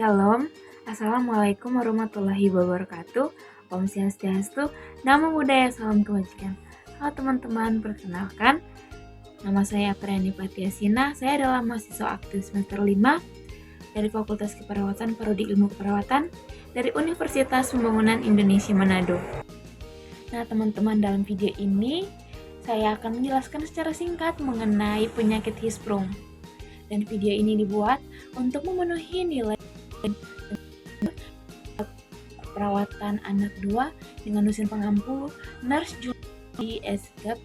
Shalom, Assalamualaikum warahmatullahi wabarakatuh. Om Swastiastu, Namo Buddhaya, salam kebajikan. Halo teman-teman, perkenalkan, nama saya Apriyani Patiasina. Saya adalah mahasiswa aktif semester 5 dari Fakultas Keperawatan Prodi Ilmu Keperawatan dari Universitas Pembangunan Indonesia Manado. Nah teman-teman, dalam video ini saya akan menjelaskan secara singkat mengenai penyakit Hirschsprung. Dan video ini dibuat untuk memenuhi nilai perawatan anak 2 dengan dosen pengampu Nurse Julie Esgap.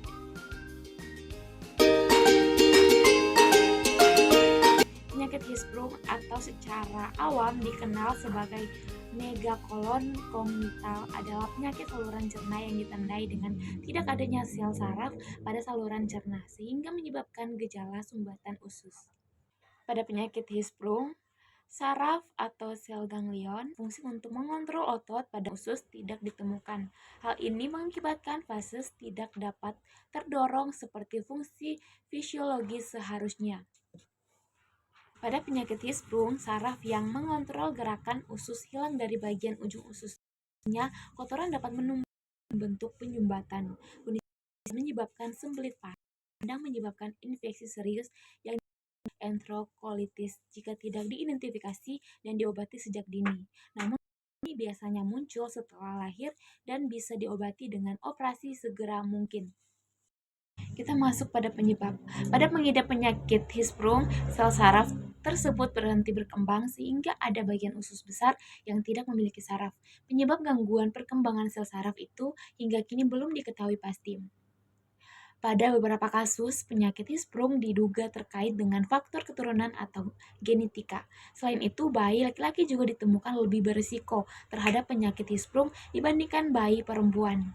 Penyakit Hirschsprung atau secara awam dikenal sebagai megakolon kongnital adalah penyakit saluran cerna yang ditandai dengan tidak adanya sel saraf pada saluran cerna sehingga menyebabkan gejala sumbatan usus. Pada penyakit Hirschsprung, saraf atau sel ganglion fungsi untuk mengontrol otot pada usus tidak ditemukan. Hal ini mengakibatkan fases tidak dapat terdorong seperti fungsi fisiologis seharusnya. Pada penyakit Hirschsprung, saraf yang mengontrol gerakan usus hilang dari bagian ujung ususnya. Kotoran dapat membentuk penyumbatan. Kondisi menyebabkan sembelit pandang, menyebabkan infeksi serius yang enterokolitis jika tidak diidentifikasi dan diobati sejak dini. Namun ini biasanya muncul setelah lahir dan bisa diobati dengan operasi segera mungkin. Kita masuk pada penyebab. Pada pengidap penyakit Hirschsprung, sel saraf tersebut berhenti berkembang sehingga ada bagian usus besar yang tidak memiliki saraf. Penyebab gangguan perkembangan sel saraf itu hingga kini belum diketahui pasti. Pada beberapa kasus, penyakit Hirschsprung diduga terkait dengan faktor keturunan atau genetika. Selain itu, bayi laki-laki juga ditemukan lebih berisiko terhadap penyakit Hirschsprung dibandingkan bayi perempuan.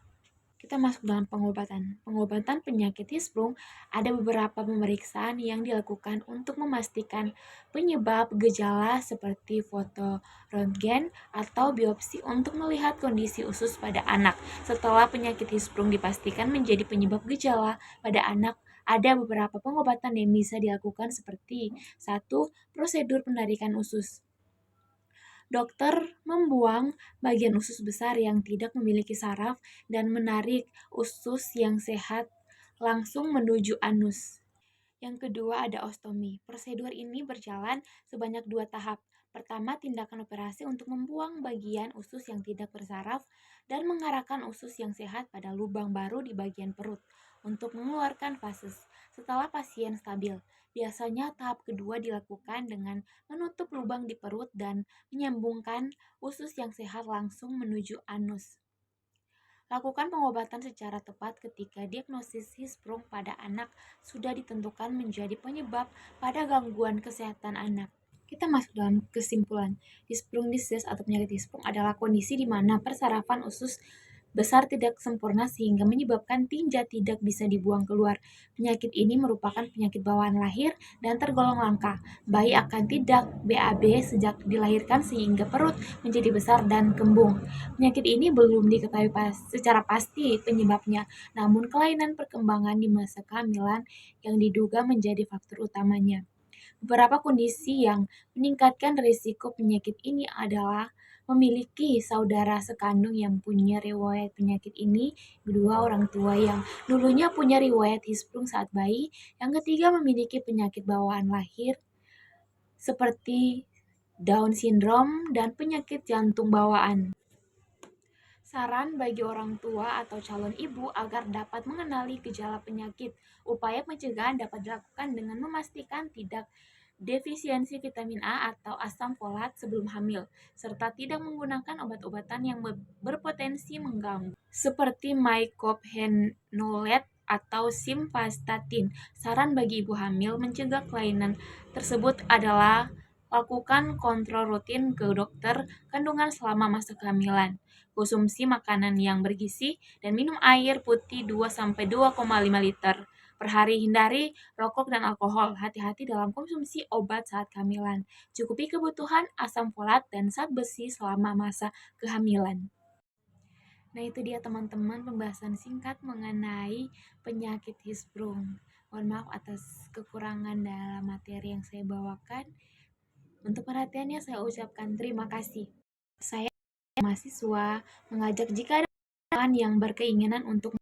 Kita masuk dalam pengobatan. Pengobatan penyakit Hirschsprung ada beberapa pemeriksaan yang dilakukan untuk memastikan penyebab gejala seperti foto röntgen atau biopsi untuk melihat kondisi usus pada anak. Setelah penyakit Hirschsprung dipastikan menjadi penyebab gejala pada anak, ada beberapa pengobatan yang bisa dilakukan seperti 1. Prosedur penarikan usus. Dokter membuang bagian usus besar yang tidak memiliki saraf dan menarik usus yang sehat langsung menuju anus. Yang kedua ada ostomi. Prosedur ini berjalan sebanyak 2 tahap. Pertama, tindakan operasi untuk membuang bagian usus yang tidak bersaraf dan mengarahkan usus yang sehat pada lubang baru di bagian perut untuk mengeluarkan fases. Setelah pasien stabil, biasanya tahap kedua dilakukan dengan menutup lubang di perut dan menyambungkan usus yang sehat langsung menuju anus. Lakukan pengobatan secara tepat ketika diagnosis Hirschsprung pada anak sudah ditentukan menjadi penyebab pada gangguan kesehatan anak. Kita masuk dalam kesimpulan. Hirschsprung disease atau penyakit Hirschsprung adalah kondisi di mana persarafan usus besar tidak sempurna sehingga menyebabkan tinja tidak bisa dibuang keluar. Penyakit ini merupakan penyakit bawaan lahir dan tergolong langka. Bayi akan tidak BAB sejak dilahirkan sehingga perut menjadi besar dan kembung. Penyakit ini belum diketahui secara pasti penyebabnya, namun kelainan perkembangan di masa kehamilan yang diduga menjadi faktor utamanya. Beberapa kondisi yang meningkatkan risiko penyakit ini adalah memiliki saudara sekandung yang punya riwayat penyakit ini, kedua orang tua yang dulunya punya riwayat Hirschsprung saat bayi, yang ketiga memiliki penyakit bawaan lahir seperti Down syndrome dan penyakit jantung bawaan. Saran bagi orang tua atau calon ibu agar dapat mengenali gejala penyakit. Upaya pencegahan dapat dilakukan dengan memastikan tidak defisiensi vitamin A atau asam folat sebelum hamil, serta tidak menggunakan obat-obatan yang berpotensi mengganggu, seperti mycophenolate atau simvastatin. Saran bagi ibu hamil mencegah kelainan tersebut adalah lakukan kontrol rutin ke dokter kandungan selama masa kehamilan, konsumsi makanan yang bergizi, dan minum air putih 2-2,5 liter per hari. Hindari rokok dan alkohol. Hati-hati dalam konsumsi obat saat kehamilan. Cukupi kebutuhan asam folat dan zat besi selama masa kehamilan. Nah itu dia teman-teman pembahasan singkat mengenai penyakit Hirschsprung. Mohon maaf atas kekurangan dalam materi yang saya bawakan. Untuk perhatiannya saya ucapkan terima kasih. Saya mahasiswa mengajak jika ada teman yang berkeinginan untuk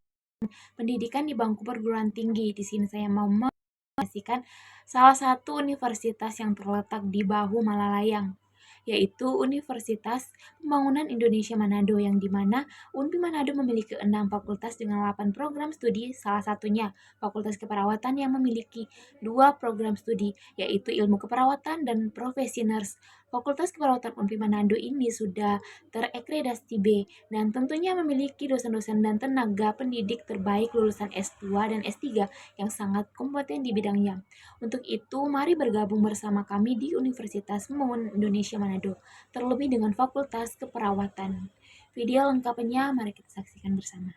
pendidikan di bangku perguruan tinggi. Di sini saya mau menginformasikan salah satu universitas yang terletak di bahu Malalayang, yaitu Universitas Pembangunan Indonesia Manado, yang dimana UNPI Manado memiliki 6 fakultas dengan 8 program studi, salah satunya Fakultas Keperawatan yang memiliki 2 program studi, yaitu Ilmu Keperawatan dan Profesi Nurse. Fakultas Keperawatan UNPI Manado ini sudah terakreditasi B dan tentunya memiliki dosen-dosen dan tenaga pendidik terbaik lulusan S2 dan S3 yang sangat kompeten di bidangnya. Untuk itu, mari bergabung bersama kami di Universitas Pembangunan Indonesia Manado, terlebih dengan Fakultas Keperawatan. Video lengkapnya mari kita saksikan bersama.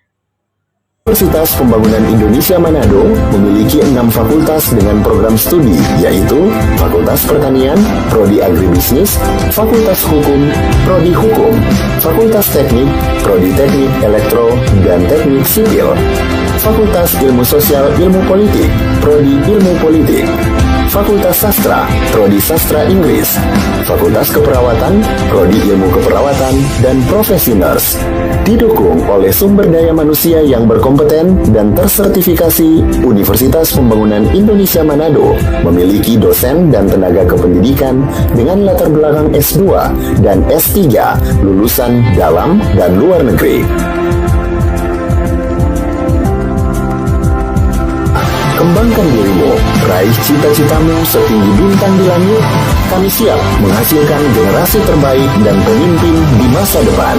Universitas Pembangunan Indonesia Manado memiliki 6 fakultas dengan program studi, yaitu Fakultas Pertanian, Prodi Agribisnis, Fakultas Hukum, Prodi Hukum, Fakultas Teknik, Prodi Teknik Elektro dan Teknik Sipil, Fakultas Ilmu Sosial Ilmu Politik, Prodi Ilmu Politik, Fakultas Sastra, Prodi Sastra Inggris, Fakultas Keperawatan, Prodi Ilmu Keperawatan, dan Profesi Nurse. Didukung oleh sumber daya manusia yang berkompeten dan tersertifikasi, Universitas Pembangunan Indonesia Manado memiliki dosen dan tenaga kependidikan dengan latar belakang S2 dan S3 lulusan dalam dan luar negeri. Kembangkan dirimu, raih cita-citamu setinggi bintang di langit. Kami siap menghasilkan generasi terbaik dan pemimpin di masa depan.